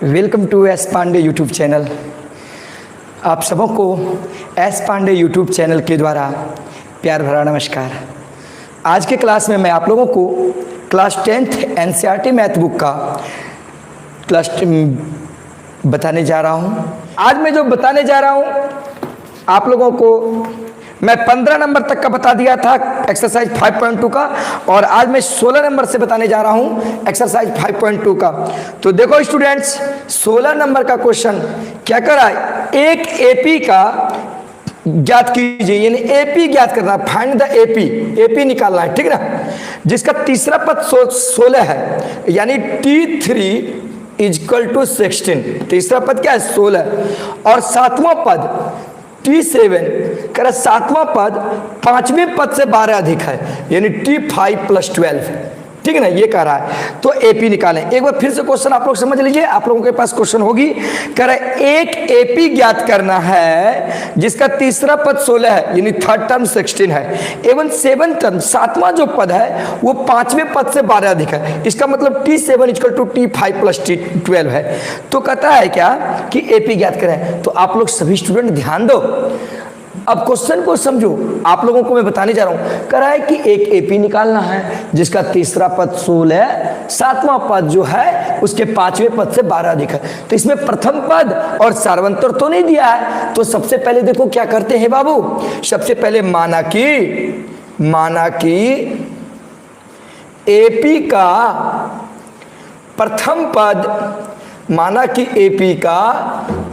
Welcome to S Pandey YouTube channel. आप सबों को एस पांडे यूट्यूब चैनल के द्वारा प्यार भरा नमस्कार। आज के क्लास में मैं आप लोगों को class 10th NCERT math book का बताने जा रहा हूं। आज मैं जो बताने जा रहा हूं आप लोगों को मैं 15 नंबर तक का बता दिया था एक्सरसाइज 5.2 का, और आज मैं 16 नंबर से बताने जा रहा हूं एक्सरसाइज 5.2 का। तो देखो स्टूडेंट्स, 16 नंबर का क्वेश्चन क्या कर रहा है, एक एपी का ज्ञात कीजिए, यानी एपी ज्ञात करना, फाइंड द एपी, एपी निकालना है, ठीक ना, जिसका तीसरा पद 16 है, यानी T3 = 16। तीसरा पद क्या है, 16, और सातवां पद T7 कर सातवां पद पांचवें पद से 12 अधिक है, यानी T5 + 12, ठीक है ना, ये कह रहा है। तो एपी निकालें। एक बार फिर से क्वेश्चन आप लोग समझ लीजिए, आप लोगों के पास क्वेश्चन होगी, कह रहा है एक एपी ज्ञात करना है जिसका तीसरा पद 16 है, यानी थर्ड टर्म 16 है, एवं 7 टर्म सातवां जो पद है वो पांचवें पद से 12 अधिक है। इसका मतलब T7 = T5 + 12 है। तो कहता है क्या कि एपी ज्ञात करें। तो आप लोग सभी स्टूडेंट ध्यान दो, अब क्वेश्चन को समझो। आप लोगों को मैं बताने जा रहा हूं, कह रहा है कि एक एपी निकालना है जिसका तीसरा पद 16, सातवां पद जो है उसके पांचवें पद से 12 अधिक है। तो इसमें प्रथम पद और सार्वंतर तो नहीं दिया है, तो सबसे पहले देखो क्या करते हैं बाबू, सबसे पहले माना कि एपी का प्रथम पद, माना कि एपी का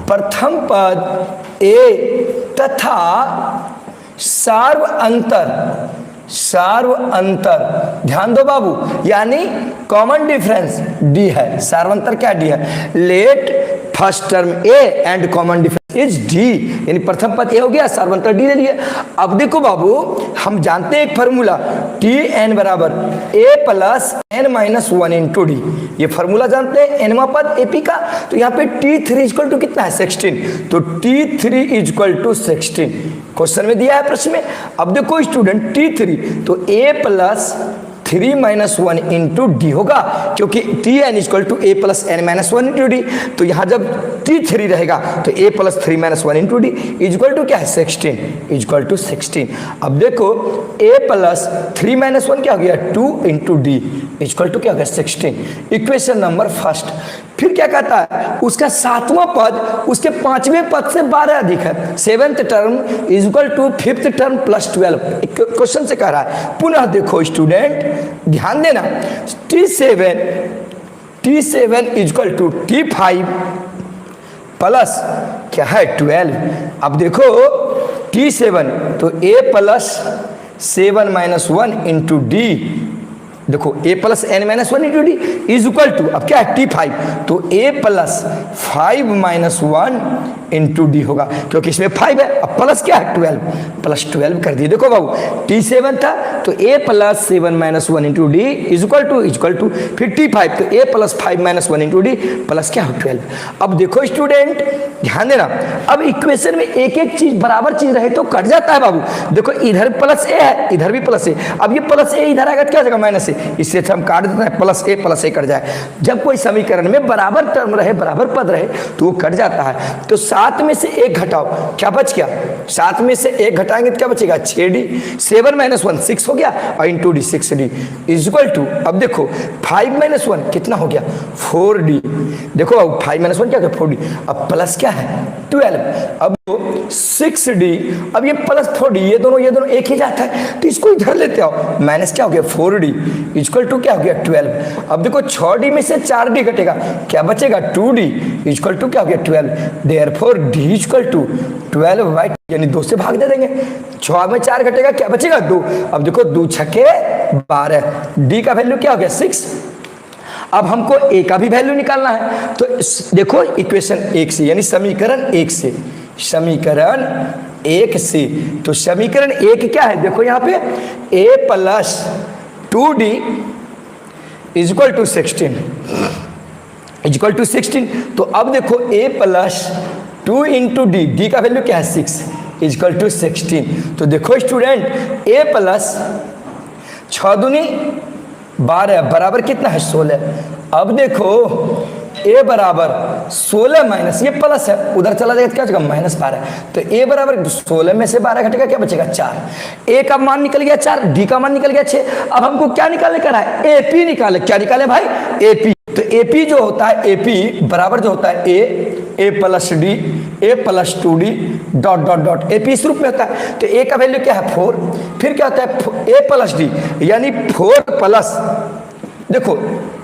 प्रथम पद ए तथा सार्व अंतर, ध्यान दो बाबू, यानी कॉमन डिफरेंस डी है, सार्वंतर क्या डी है, let first term A and common difference is D, यानी प्रथम पद ए हो गया, सार्वंतर डी ले लिए। अब देखो बाबू, हम जानते हैं एक formula, Tn = a + n - 1 × d, ये फॉर्मूला जानते हैं एनवा पद एपी का। तो यहाँ पे T3 = कितना है, 16, तो T3 = 16 क्वेश्चन में दिया है प्रश्न में। अब देखो स्टूडेंट, T3 तो a + 3 - 1 × d होगा, क्योंकि Tn = a + n - 1 × d। तो यहाँ जब T3 रहेगा तो a + 3 - 1 × d इक्वल टू क्या है, 16 = 16। अब देखो a + 3 - 1 क्या हो गया, 2 × d इक्वल टू क्या हो गया, 16। Equation number first. फिर क्या कहता है, उसका सातवां पद उसके पांचवें पद से 12 अधिक है, 7th term = 5th term + 12। Question से कह रहा है। पुनः देखो स्टूडेंट, ध्यान देना, T7 = T5 प्लस क्या है, 12। अब देखो T7 तो a + 7 - 1 × d, देखो a + n - 1 × d equal to, अब क्या है, T5 तो a + 5 - 1 × d होगा, क्योंकि इसमें 5 है। अब प्लस क्या है, 12 + 12 कर दिए। देखो बाबू, T7 था तो a + 7 - 1 × d इक्वल टू फिर T5 तो a + 5 - 1 × d प्लस क्या है, 12। अब देखो स्टूडेंट ध्यान देना, अब इक्वेशन में एक एक चीज बराबर चीज रहे तो कट जाता है बाबू। देखो इधर + a है, इधर भी +a, अब ये +a इधर आएगा क्या जगह, -a, इससे हम काट देते हैं, +a कट जाए। जब कोई समीकरण में बराबर टर्म रहे, बराबर पद रहे तो वो कट जाता है। तो 7 में से 1 घटाओ, क्या बच गया, 7 में से 1 घटाएंगे तो क्या बचेगा, 6d, 7 - 1 6 हो गया, और × d 6d इक्वल टू, अब देखो 5 - 1 कितना हो गया, 4d। देखो अब 5 - 1 क्या हो गया, 4d, अब प्लस क्या है, 12। अब 6d, अब ये प्लस 4d, ये दोनों एक ही जाता है, तो इसको इधर लेते आओ, माइनस क्या हो गया, 4d इक्वल टू क्या हो गया, 12। अब देखो 6d में से 4d घटेगा, क्या बचेगा, 2d इक्वल टू क्या हो गया, 12। देयरफॉर d = 12/2, यानी 2 से भाग दे देंगे, 6 में 4 घटेगा, क्या बचेगा, 2। अब देखो 2 × 6 = 12, d का वैल्यू क्या हो गया, 6। अब हमको a का भी वैल्यू निकालना है, तो देखो इक्वेशन 1 से, यानी समीकरण 1 से, समीकरण 1 से, तो समीकरण 1 क्या है, देखो यहाँ पे a + 2d = 16 तो अब देखो a + 2 × d, d का वैल्यू क्या है, 6 = 16। तो देखो स्टूडेंट a + 6 दूनी 12 बराबर कितना है, 16। अब देखो ए बराबर 16 माइनस, ये प्लस है उधर चला जाएगा क्या बचेगा -12, तो ए बराबर 16 में से 12 घटेगा क्या बचेगा 4। ए का मान निकल गया 4, डी का मान निकल गया 6। अब हमको क्या निकालने का है, एपी निकाले। क्या निकाले भाई, एपी। तो एपी जो होता है, एपी बराबर जो होता है A plus D, A plus 2d dot dot dot, AP इस रूप में होता है। तो ए का वैल्यू क्या है 4, फिर क्या होता है ए प्लस डी, यानी 4 प्लस, देखो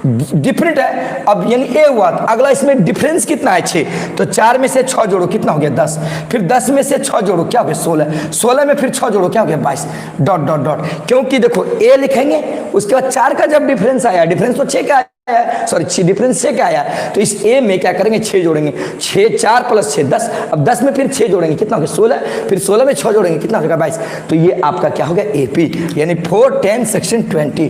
डिफरेंट है अब, यानी ए हुआ। अगला इसमें डिफरेंस कितना है 6, तो 4 में से 6 जोड़ो कितना हो गया 10, फिर 10 में से 6 जोड़ो क्या हो गया 16, 16 में फिर 6 जोड़ो क्या हो गया 22 डॉट डॉट डॉट। क्योंकि देखो ए लिखेंगे, उसके बाद 4 का जब डिफरेंस आया, डिफरेंस तो 6 का आया, सॉरी डिफरेंस 6 का आया, तो इस ए में क्या करेंगे 6 जोड़ेंगे, 6 4 प्लस 6 10, अब 10 में फिर 6 जोड़ेंगे कितना हो गया 16, फिर 16 में 6 जोड़ेंगे कितना हो गया 22। तो ये आपका क्या हो गया एपी, यानी 4 10 सेक्शन 20।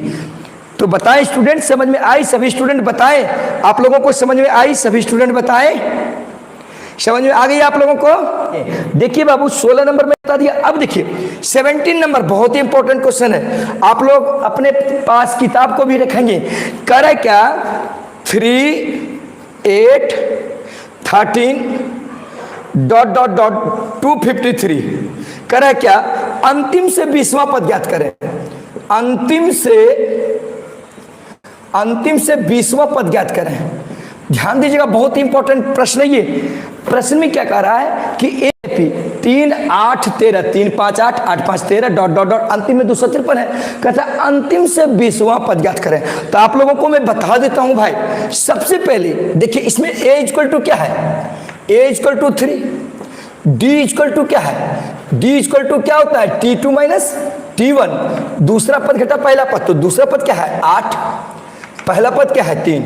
तो बताएं स्टूडेंट, समझ में आई? सभी स्टूडेंट बताएं, आप लोगों को समझ में आई? सभी स्टूडेंट बताएं, समझ में आ गई आप लोगों को? देखिए बाबू 16 नंबर में बता दिया। अब देखिए 17 नंबर बहुत ही इंपॉर्टेंट क्वेश्चन है, आप लोग अपने पास किताब को भी रखेंगे। करे क्या 3 8 13 डॉट डॉट डॉट 253, करे क्या अंतिम से 20वां पद ज्ञात करें। अंतिम से 20वां पद ज्ञात करें। ध्यान दीजिएगा, बहुत ही इंपॉर्टेंट प्रश्न है ये। प्रश्न में क्या कह रहा है कि एपी 3 8 13, 3 5 8 8 5 13 डॉट डॉट डॉट, अंतिम में 253 है। कहता है अंतिम से 20वां पद ज्ञात करें। तो आप लोगों को मैं बता देता हूं भाई, सबसे पहले देखिए इसमें ए इक्वल टू क्या है, A equal to 3, D equal to क्या है, डी इक्वल टू क्या होता है T2 माइनस T1। दूसरा पद घटा पहला पद, तो दूसरा पद क्या है 8, पहला पद क्या है 3।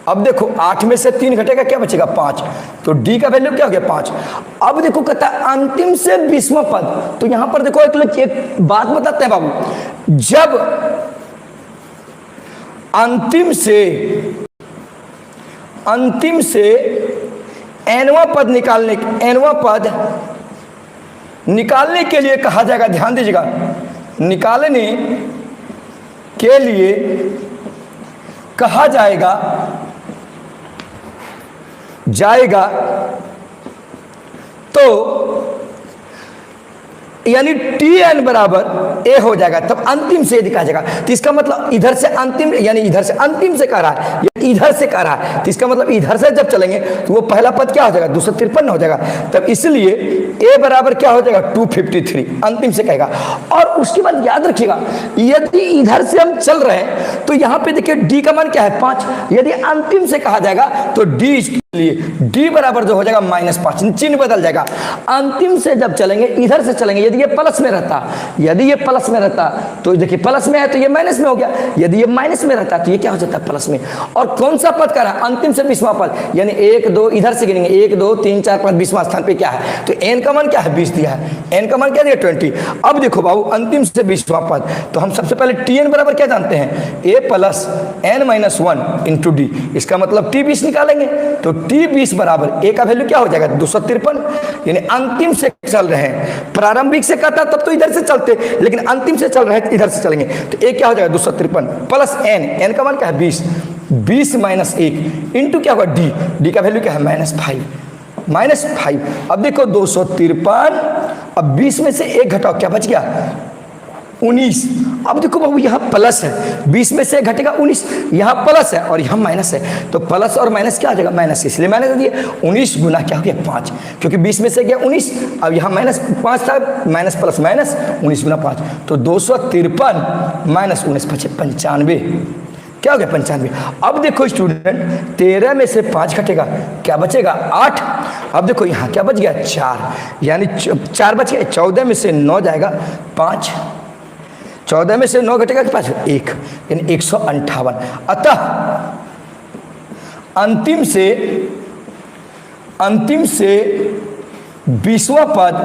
अब देखो 8 में से 3 घटेगा क्या बचेगा 5, तो डी का वैल्यू क्या हो गया 5। अब देखो कहता है अंतिम से 20वां पद, तो यहां पर देखो एक बात बताते हैं बाबू, जब अंतिम से nवां पद निकालने के लिए कहा जाएगा, ध्यान दीजिएगा, निकालने के लिए कहा जाएगा तो यानी Tn बराबर ए हो जाएगा, तब अंतिम से दिखा जाएगा। तो इसका मतलब इधर से अंतिम, यानी इधर से अंतिम से कह रहा है, इधर से कह रहा है, तो इसका मतलब इधर से जब चलेंगे तो वो पहला पद क्या हो जाएगा 253 हो जाएगा। तब इसलिए ए बराबर क्या हो जाएगा 253, अंतिम से कहेगा। और उसके बाद याद रखिएगा, यदि इधर से हम चल रहे हैं तो यहाँ पे देखिए डी का मान क्या है 5, यदि अंतिम से कहा जाएगा तो डी, लिए डी बराबर जो हो जाएगा -5, चिन्ह बदल जाएगा। अंतिम से जब चलेंगे इधर से चलेंगे, यदि ये प्लस में रहता, तो देखिए प्लस में है तो ये माइनस में हो गया, यदि ये माइनस में रहता तो ये क्या हो जाता है प्लस में। और कौन सा पद कर रहा है अंतिम से 20वां पद, यानी 1 2 इधर से गिनेंगे 1 2 3 4 5 20वां स्थान पे क्या है, तो n का मान क्या है 20 दिया है, n का मान क्या दिया 20। अब देखो बाबू अंतिम से 20वां पद, तो हम सबसे पहले Tn बराबर क्या जानते हैं a plus n minus 1 into D, इसका मतलब T 20 निकालेंगे, तो T 20 बराबर ए का वैल्यू क्या हो जाएगा 253, यानी अंतिम से चल रहे हैं। प्रारंभिक से कहता तब तो इधर से चलते, लेकिन अंतिम से चल रहे हैं इधर से चलेंगे, तो ए क्या हो जाएगा 253 प्लस n का मान क्या है 20 माइनस 1 इंटू क्या होगा डी का वैल्यू क्या है -5। अब देखो 253, अब 20 में से 1 घटाओ क्या बच गया 19। अब देखो बाबू यहाँ प्लस है, 20 में से घटेगा 19, यहाँ प्लस है और यहाँ माइनस है, तो प्लस और माइनस क्या आ जाएगा माइनस, इसलिए माइनस दिए 19 गुना क्या हो गया 5, क्योंकि 20 में से गया 19, अब यहाँ -5 था, माइनस प्लस माइनस 19 गुना 5, तो 253 माइनस 19 95, क्या हो गया 95। अब देखो स्टूडेंट 13 में से 5 घटेगा क्या बचेगा 8। अब देखो यहाँ क्या बच गया 4, यानी 4 बच गया, 14 में से 9 जाएगा 5, 14 में से 9 घटेगा 5 1, यानी 158। अतः अंतिम से 20वां पद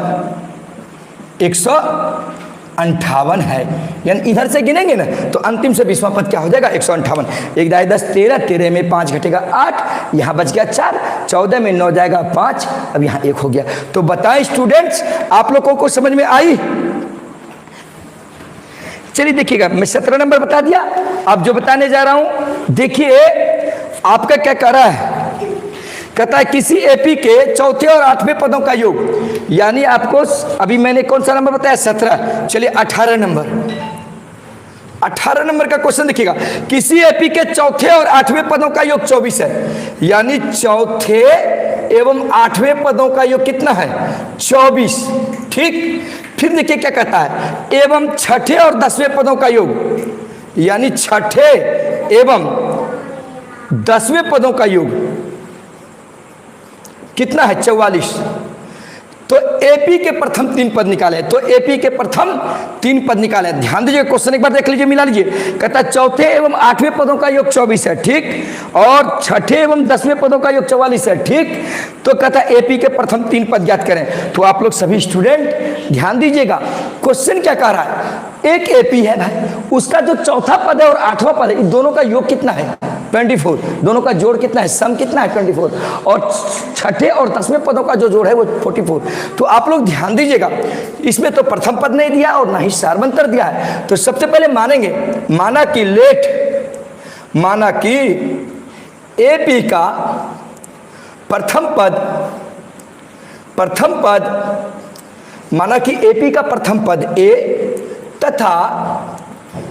158 है, यानी इधर से गिनेंगे ना तो अंतिम से 20वां पद क्या हो जाएगा 158। 1 10 13, 13 में 5 घटेगा 8, यहाँ बच गया 4, 14 में 9 जाएगा 5, अब यहाँ 1 हो गया। तो बताएं स्टूडेंट्स आप लोगों को समझ में आई? चलिए देखिएगा, मैं 17 नंबर बता दिया। अब जो बताने जा रहा हूं देखिए आपका क्या कह रहा है, कहता है किसी एपी के चौथे और आठवें पदों का योग, यानी आपको अभी मैंने कौन सा नंबर बताया 17, चलिए 18 नंबर का क्वेश्चन देखिएगा। किसी एपी के चौथे और आठवें पदों का योग 24 है, यानी चौथे एवं आठवें पदों का योग कितना है 24, ठीक। फिर देखिए क्या कहता है, एवं छठे और 10वें पदों का योग, यानी छठे एवं 10वें पदों का योग कितना है 44। तो एपी के प्रथम 3 पद निकाले, तो एपी के प्रथम 3 पद निकाले। ध्यान दीजिए क्वेश्चन एक बार देख लीजिए, मिला लीजिए। कहता है चौथे एवं आठवें पदों का योग 24 है, ठीक, और छठे एवं 10वें पदों का योग 44 है, ठीक। तो कहता है एपी के प्रथम 3 पद ज्ञात करें। तो आप लोग सभी स्टूडेंट ध्यान दीजिएगा, क्वेश्चन क्या कह रहा है, एक एपी है भाई, उसका जो चौथा पद है और आठवां पद है, इन दोनों का योग कितना है 24, दोनों का जोड़ कितना है, सम कितना है 24, और छठे और 10वें पदों का जो जोड़ है वो 44। तो आप लोग ध्यान दीजिएगा, इसमें तो प्रथम पद नहीं दिया और ना ही सार्वंतर दिया है। तो सबसे पहले मानेंगे, माना कि एपी का प्रथम पद माना कि एपी का प्रथम पद ए तथा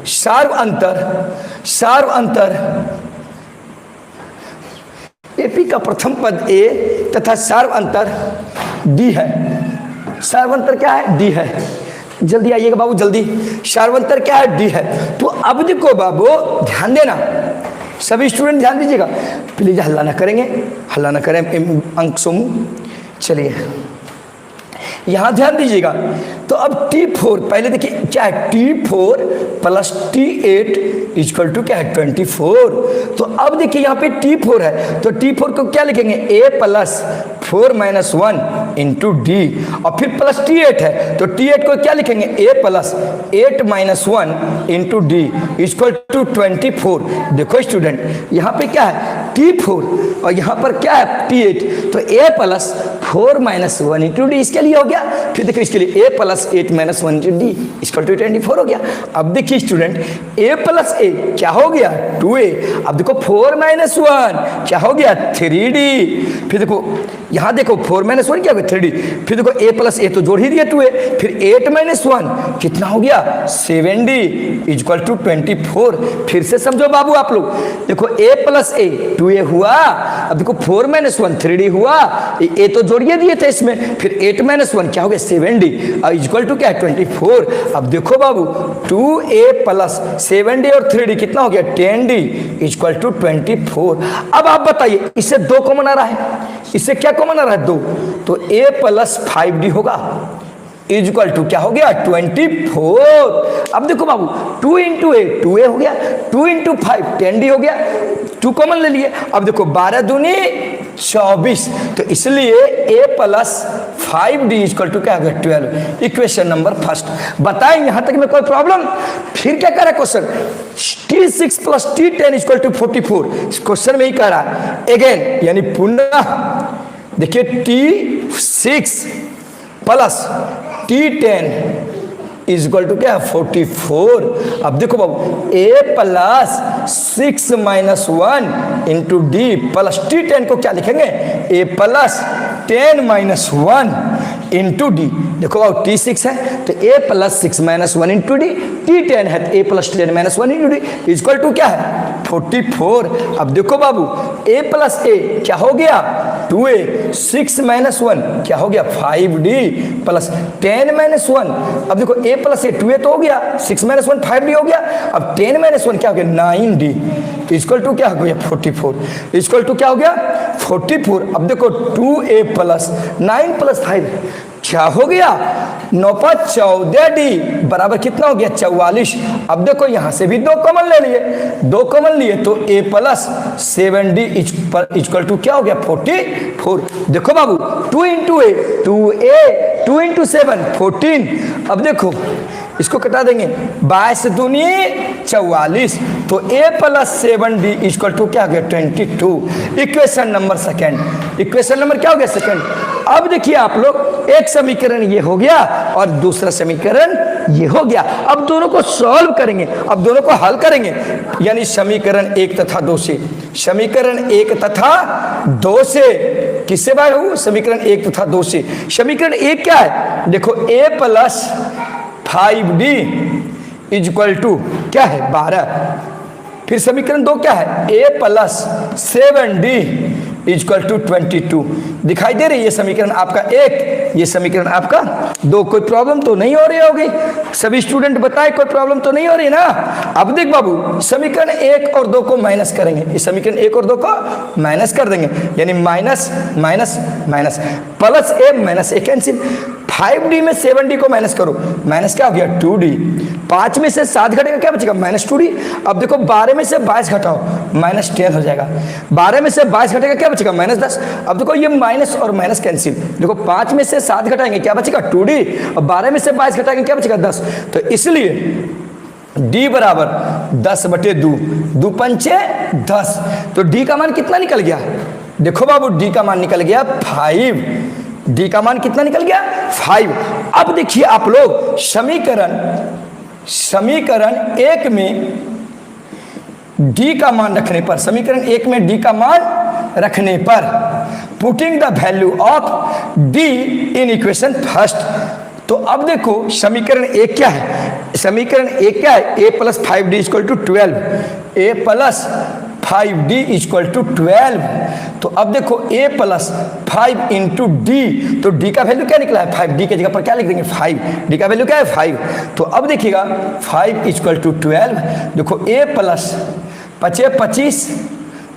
सार्वअंतर एपी का प्रथम पद ए तथा सार्वअंतर डी है। सार्वअंतर क्या है, डी है। जल्दी आइएगा बाबू, जल्दी। सार्वअंतर क्या है, डी है। तो अब देखो बाबू ध्यान देना, सभी स्टूडेंट ध्यान दीजिएगा, प्लीज हल्ला ना करें अंक समूह। चलिए यहां ध्यान दीजिएगा। तो अब T4 पहले देखिए क्या है, T4 plus T8 equal to क्या है 24। तो अब देखिए यहाँ पे T4 है, तो T4 को क्या लिखेंगे, A plus 4 minus 1 into D, और फिर प्लस T8 है, तो T8 को क्या लिखेंगे, A plus 8 minus 1 into D equal to 24। देखो स्टूडेंट यहाँ पे क्या है T4 और यहाँ पर क्या है T8, तो A plus 4 minus 1 into D इसके लिए हो गया। फिर देखो इसके लिए A plus 8 minus 1 into D equal to 24 हो गया। अब देखिए स्टूडेंट A प्लस A क्या हो गया 2A, अब देखो 4 माइनस 1 क्या हो गया 3D, फिर देखो यहाँ देखो 4 माइनस 1 क्या हो गया 3D, फिर देखो A प्लस A तो जोड़ ही दिया 2A, फिर 8 माइनस 1 कितना हो गया 7D इक्वल टू 24। फिर से समझो बाबू आप लोग, देखो A प्लस A 2A हुआ, अब देखो 4 माइनस 1 3D हुआ, A तो जोड़िए दिए थे इसमें, फिर 8 माइनस 1 क्या हो गया 7D इक्वल टू क्या 24। अब देखो बाबू 2A प्लस 7D और 3D कितना हो गया 10D इक्वल टू 24। अब आप बताइए इससे 2 कॉमन आ रहा है, इससे क्या कॉमन आ रहा है 2, तो A प्लस 5D होगा इक्वल टू क्या हो गया 24। अब देखो बाबू 2 इंटू ए 2A हो गया, 2 इंटू 5 10D हो गया, 2 कॉमन ले लिए। अब देखो 12 दूनी 24, तो इसलिए A plus 5D equal to क्या हो गया 12। Equation number first. बताएं यहां तक में कोई प्रॉब्लम? फिर क्या कह रहा है question, T6 plus T10 equal to 44। Question में ही कह रहा है अगेन, यानी पुनः देखिए T6 plus T10 equal to क्या है 44। अब देखो बाबू A plus 6 minus 1 into D plus T10 को क्या लिखेंगे A plus 10 minus 1 into D. देखो बाबू T6 है तो A plus 6 minus 1 into D, T10 है तो A plus 10 minus 1 into D equal to क्या है 44। अब देखो बाबू A प्लस A क्या हो गया 2A, 6 माइनस 1 क्या हो गया 5D प्लस 10 माइनस 1। अब देखो A प्लस A 2A तो हो गया, 6 माइनस 1 5D हो गया, अब 10 माइनस 1 क्या हो गया 9D इक्वल टू क्या हो गया 44 इक्वल टू क्या हो गया 44। अब देखो 2A प्लस 9 प्लस 5 क्या हो गया 9 पर 14D बराबर कितना हो गया 44। अब देखो यहां से भी 2 कॉमन ले लिए, 2 कॉमन लिए तो A plus 7D equal to क्या हो गया 44। देखो बाबू 2 इंटू A 2A 2 इंटू 7 14। अब देखो इसको कटा देंगे 22 दूनी 44, तो A plus 7D equal to क्या हो गया 22। Equation number second. Equation number क्या हो गया सेकेंड। अब देखिए आप लोग एक समीकरण ये हो गया और दूसरा समीकरण ये हो गया। अब दोनों को सॉल्व करेंगे, अब दोनों को हल करेंगे, यानी समीकरण 1 तथा 2 से, समीकरण 1 तथा 2 से, किससे बाहर हो? समीकरण 1 तथा 2 से। समीकरण 1 क्या है? देखो a plus 5d is equal to क्या है? 12। फिर समीकरण 2 क्या है? a plus 7d is equal to 22। दिखाई दे रही है समीकरण आपका 1, ये समीकरण आपका 2। कोई प्रॉब्लम तो नहीं हो रही होगी? सभी स्टूडेंट बताए कोई प्रॉब्लम तो नहीं हो रही ना? अब देख बाबू, समीकरण 1 और 2 को माइनस करेंगे, इस समीकरण 1 और 2 को माइनस कर देंगे, यानी minus minus minus, plus a minus a cancel. 5d में 7d को माइनस करो, माइनस क्या हो गया? 2d। 5 में से 7 घटेगा, क्या बचेगा? Minus 2d। अब देखो 12 में से 22 घटाओ, माइनस 10 हो जाएगा। 12 में से 22 घटेगा, क्या बचेगा? माइनस 10। अब देखो ये माइनस और माइनस कैंसिल, देखो 5 में से 7 घटाएंगे, क्या बचेगा? 2d। और 12 में से 22 घटाएंगे, क्या बचेगा? 10। तो इसलिए d बराबर 10/2, 2 पंचे 10। तो d का मान कितना निकल गया? देखो बाबू, d का मान निकल गया 5। d का मान कितना निकल गया? 5। अब देखिए आप लोग, समीकरण 1 में d का मान रखने पर, समीकरण 1 में d का मान रखने पर, putting the value of d in equation first. तो अब देखो समीकरण 1 क्या है? समीकरण 1 क्या है? a plus 5d equal to 12, a plus 5d equal to 12। तो अब देखो a प्लस 5 इंटू डी, तो d का वैल्यू क्या निकला है? 5d के जगह पर क्या लिख देंगे? 5। d का वैल्यू क्या है? 5। तो अब देखिएगा 5 इक्वल टू 12। देखो a प्लस 25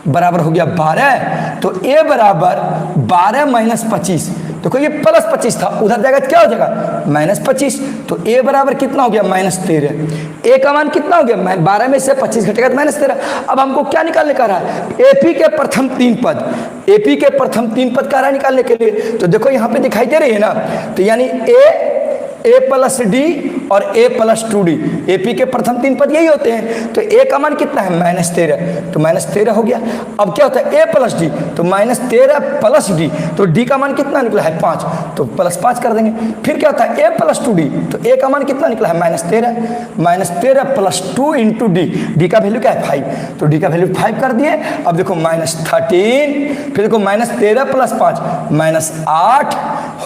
बराबर हो गया 12, तो a बराबर 12 माइनस 25। देखो ये प्लस 25 था, उधर जाएगा क्या हो जाएगा? माइनस 25। तो a बराबर कितना हो गया? माइनस 13। a का मान कितना हो गया? 12 में से 25 घटेगा तो माइनस 13। अब हमको क्या निकालने का रहा है? AP के प्रथम 3 पद, AP के प्रथम 3 पद का रहा निकालने के लिए। तो देखो यहाँ पे दिखाई दे रही है ना, तो यानी a प्लस डी और a प्लस 2d, AP के प्रथम 3 पद यही होते हैं। तो a का मान कितना है? माइनस 13। तो माइनस 13 हो गया। अब क्या होता है? a प्लस डी, तो माइनस 13 प्लस d, तो d का मान कितना निकला है? 5, तो प्लस 5 कर देंगे। फिर क्या होता है? a प्लस 2d, तो a का मान कितना निकला है? Minus 13। Minus 13 plus 2 into D, d का वैल्यू क्या है? 5। तो d का वैल्यू 5 कर दिए। अब देखो माइनस 13, फिर देखो माइनस 13 प्लस 5 माइनस 8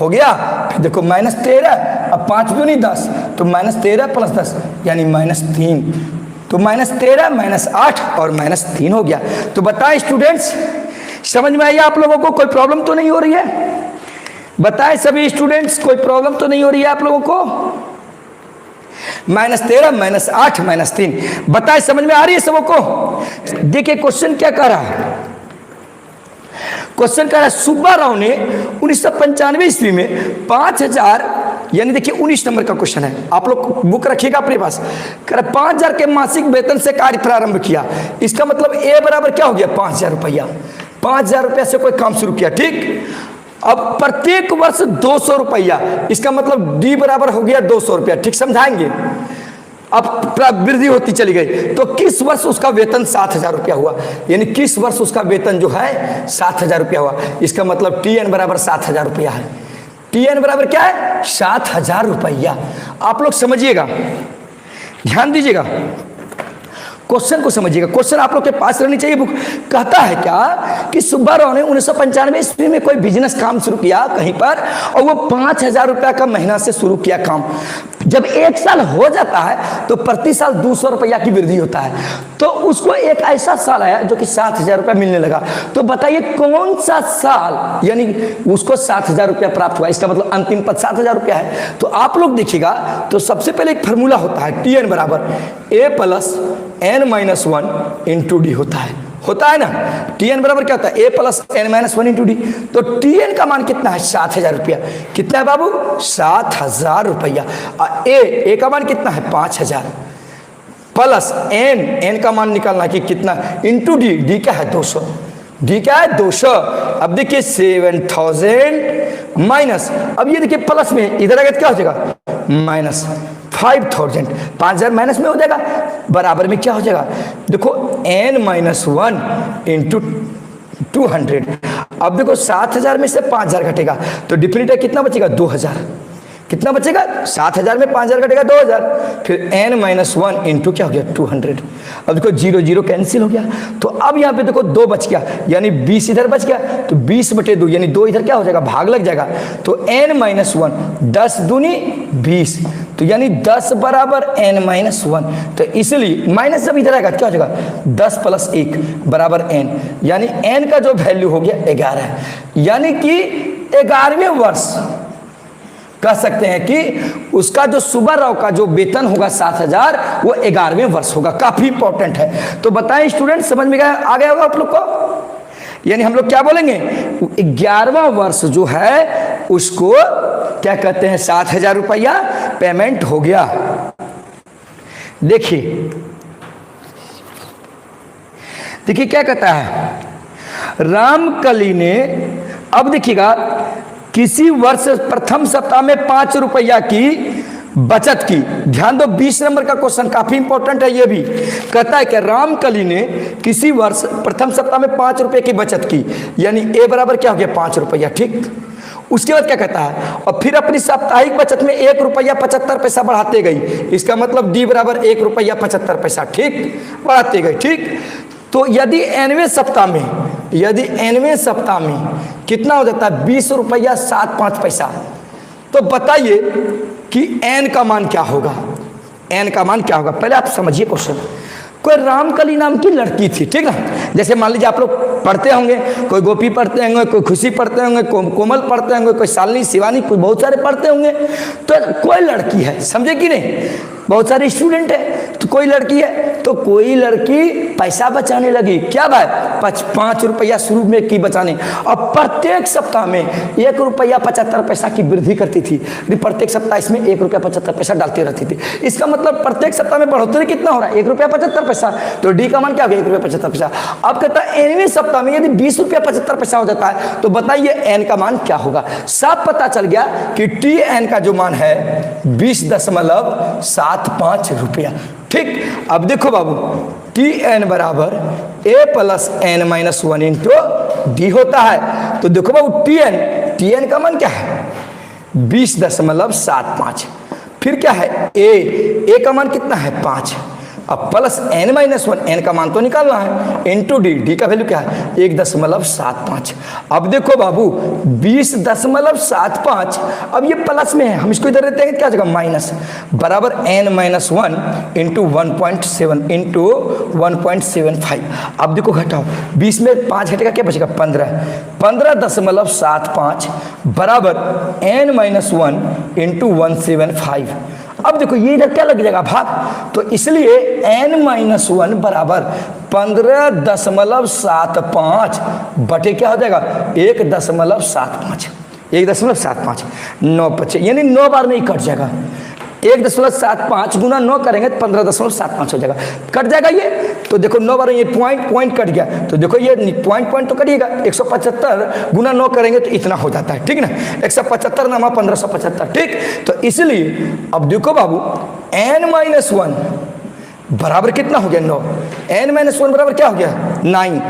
हो गया। फिर देखो माइनस 13, अब 5 दूनी 10, तो माइनस 13 प्लस 10 यानी माइनस 3। तो माइनस 13 माइनस 8 और माइनस 3 हो गया। तो बताएं स्टूडेंट्स, समझ में आई आप लोगों को? कोई प्रॉब्लम तो नहीं हो रही है? बताएं सभी स्टूडेंट्स, कोई प्रॉब्लम तो नहीं हो रही है आप लोगों को? माइनस 13 माइनस 8 माइनस 3, बताएं समझ में आ रही है सबको? देखिए क्वेश्चन क्या कर रहा है। क्वेश्चन कह रहा है सुब्बा राव ने 1995 ईस्वी में 5000, यानी देखिए 19 नंबर का क्वेश्चन है, आप लोग बुक रखिएगा अपने पास। कह रहा 5000 के मासिक वेतन से कार्य प्रारंभ किया। इसका मतलब a बराबर क्या हो गया? 5000 रुपया। 5000 रुपया से कोई काम शुरू किया, ठीक। अब प्रत्येक वर्ष 200 रुपया, इसका मतलब d बराबर हो गया 200 रुपया, ठीक समझाएंगे। अब वृद्धि होती चली गई, तो किस वर्ष उसका वेतन 7000 रुपया हुआ? यानी किस वर्ष उसका वेतन जो है 7000 रुपया हुआ? इसका मतलब TN बराबर 7000 रुपया है। TN बराबर क्या है? 7000 रुपया। आप लोग समझिएगा, ध्यान दीजिएगा, क्वेश्चन को समझिएगा। क्वेश्चन आप लोग के पास रहनी चाहिए बुक। कहता है क्या कि सुब्बा राव ने 1995 ईस्वी में कोई बिजनेस काम शुरू किया कहीं पर, और वो 5000 रुपया का महीना से शुरू किया काम। जब 1 साल हो जाता है तो प्रति साल 200 रुपया की वृद्धि होता है। तो उसको एक ऐसा साल आया जो कि 7000 रुपया मिलने लगा। तो बताइए कौन सा साल यानी उसको 7000 रुपया प्राप्त हुआ? इसका मतलब अंतिम पद 7000 रुपया है। तो आप लोग देखिएगा, तो सबसे पहले एक फॉर्मूला होता है TN बराबर a plus n-1 into D होता है ना। TN बराबर क्या होता है? a plus n-1 into D. तो TN का मान कितना है? 7000 रुपया। कितना है बाबू? 7000 रुपया। a का मान कितना है? 5000 प्लस n का मान निकालना कि कितना इंटू डी क्या है? 200। डी क्या है? 200। अब देखिए 7000 माइनस, अब ये देखिए प्लस में इधर आगे क्या हो जाएगा? माइनस 5000। 5000 माइनस में हो जाएगा, बराबर में क्या हो जाएगा? देखो n-1 इंटू 200। अब देखो 7000 में से 5000 घटेगा तो डिफरेंट कितना बचेगा? 2000। कितना बचेगा, 7,000 में 5,000 कटेगा 2,000, फिर n-1 इंटू क्या हो गया 200। अब देखो 0 0 कैंसिल हो गया, तो अब यहाँ पे देखो 2 बच गया, यानी 20 इधर बच गया, तो 20/2 यानी 2 इधर क्या हो जाएगा, भाग लग जाएगा, तो n-1 10 दूनी 20, तो यानी 10 बराबर n-1, तो इसलिए माइनस जब इधर आएगा क्या हो जाएगा 10 + 1 बराबर n, यानी n का जो वैल्यू हो गया 11, यानी कि 11वें वर्ष कह सकते हैं कि उसका जो सुबह राव का जो वेतन होगा 7,000 वो 11वें वर्ष होगा। काफी इंपॉर्टेंट है। तो बताएं स्टूडेंट, समझ में आ गया होगा आप लोग को, यानी हम लोग क्या बोलेंगे 11वां वर्ष जो है उसको क्या कहते हैं 7,000 रुपया पेमेंट हो गया। देखिए क्या कहता है रामकली ने, अब देखिएगा किसी वर्ष प्रथम सप्ताह में 5 रुपया की बचत की। ध्यान दो 20 नंबर का क्वेश्चन काफी इंपॉर्टेंट है। ये भी कहता है कि रामकली ने किसी वर्ष प्रथम सप्ताह में 5 रुपए की बचत की, यानी ए बराबर क्या हो गया 5 रुपया, ठीक। उसके बाद क्या कहता है, और फिर अपनी साप्ताहिक बचत में 1 रुपया 75 पैसा बढ़ाते गई, इसका मतलब डी बराबर 1 रुपया 75 पैसा, ठीक, बढ़ाते गई, ठीक। तो यदि nवें सप्ताह में कितना हो जाता है 20 रुपया 75 पैसा, तो बताइए कि n का मान क्या होगा, n का मान क्या होगा। पहले आप समझिए क्वेश्चन। कोई रामकली नाम की लड़की थी, ठीक ना, जैसे मान लीजिए आप लोग पढ़ते होंगे, कोई गोपी पढ़ते होंगे, कोई खुशी पढ़ते होंगे, कोई कोमल पढ़ते होंगे, कोई शालिनी शिवानी, कोई बहुत सारे पढ़ते होंगे। तो कोई लड़की है, समझे कि नहीं, बहुत सारे स्टूडेंट है, तो कोई लड़की है, तो कोई लड़की पैसा बचाने लगी। क्या भाई 5 रुपया शुरू में की बचाने, और प्रत्येक सप्ताह में 1 रुपया 75 पैसा की वृद्धि करती थी। प्रत्येक सप्ताह इसमें 1 रुपया 75 पैसा डालती रहती थी। इसका मतलब प्रत्येक सप्ताह में बढ़ोतरी कितना हो रहा है 1 रुपया 75 पैसा, तो डी का मान क्या हो गया 1 रुपया 75 पैसा। अब कहता है nवें सप्ताह में यदि 20 रुपया 75 पैसा हो जाता है, तो बताइए n का मान क्या होगा। साफ पता चल गया कि टी एन का जो मान है 20.75 रुपया, ठीक। अब देखो बाबू टी एन बराबर ए प्लस n-1 इंटू डी होता है। तो देखो बाबू टी एन का मान क्या है 20.75, फिर क्या है ए का मान कितना है 5, अब प्लस n-1, n का मान तो निकालना है, इंटू डी का वैल्यू क्या है 1.75। अब देखो बाबू 20.75, अब ये प्लस में है, हम इसको इधर देते हैं क्या जगह माइनस, बराबर n-1 इंटू 1.7 इंटू 1.75। अब देखो घटाओ 20 में 5 घटेगा क्या बचेगा 15.75 बराबर n-1 इंटू 175। अब देखो ये इधर क्या लग जाएगा भाग, तो इसलिए n-1 बराबर 15.75 बटे क्या हो जाएगा 1.75, 9 बचे, यानी 9 बार नहीं कट जाएगा। 1.75 गुना 9 करेंगे तो 15.75 हो जाएगा, कट जाएगा ये। तो देखो 9 बार ये पॉइंट कट गया, तो देखो ये पॉइंट तो कटिएगा। 175 गुना 9 करेंगे तो इतना हो जाता है, ठीक ना, 175 नामा 1575, ठीक। तो इसलिए अब देखो बाबू n-1 बराबर कितना हो गया 9, n-1 बराबर क्या हो गया 9,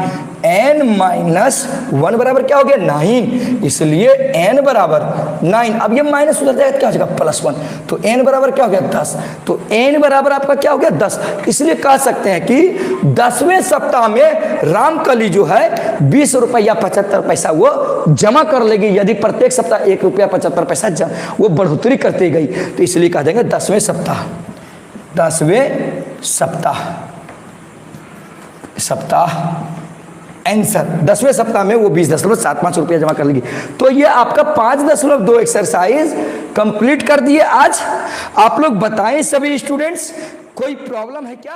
n-1 बराबर क्या हो गया 9, इसलिए n बराबर 9। अब ये माइनस उधर जाएगा क्या हो जाएगा +1, तो n बराबर क्या हो गया 10, तो n बराबर आपका क्या हो गया 10। इसलिए कह सकते हैं कि 10वें सप्ताह में रामकली जो है 20 रुपया 75 पैसा वो जमा कर लेगी, यदि प्रत्येक सप्ताह 1 रुपया 75 पैसा वो बढ़ोतरी करती गई, तो इसलिए कह देंगे 10वें सप्ताह आंसर 10वें सप्ताह में वो 20.75 रुपया जमा कर लेगी। तो ये आपका 5.2 एक्सरसाइज कंप्लीट कर दिए आज। आप लोग बताएं सभी स्टूडेंट्स, कोई प्रॉब्लम है क्या?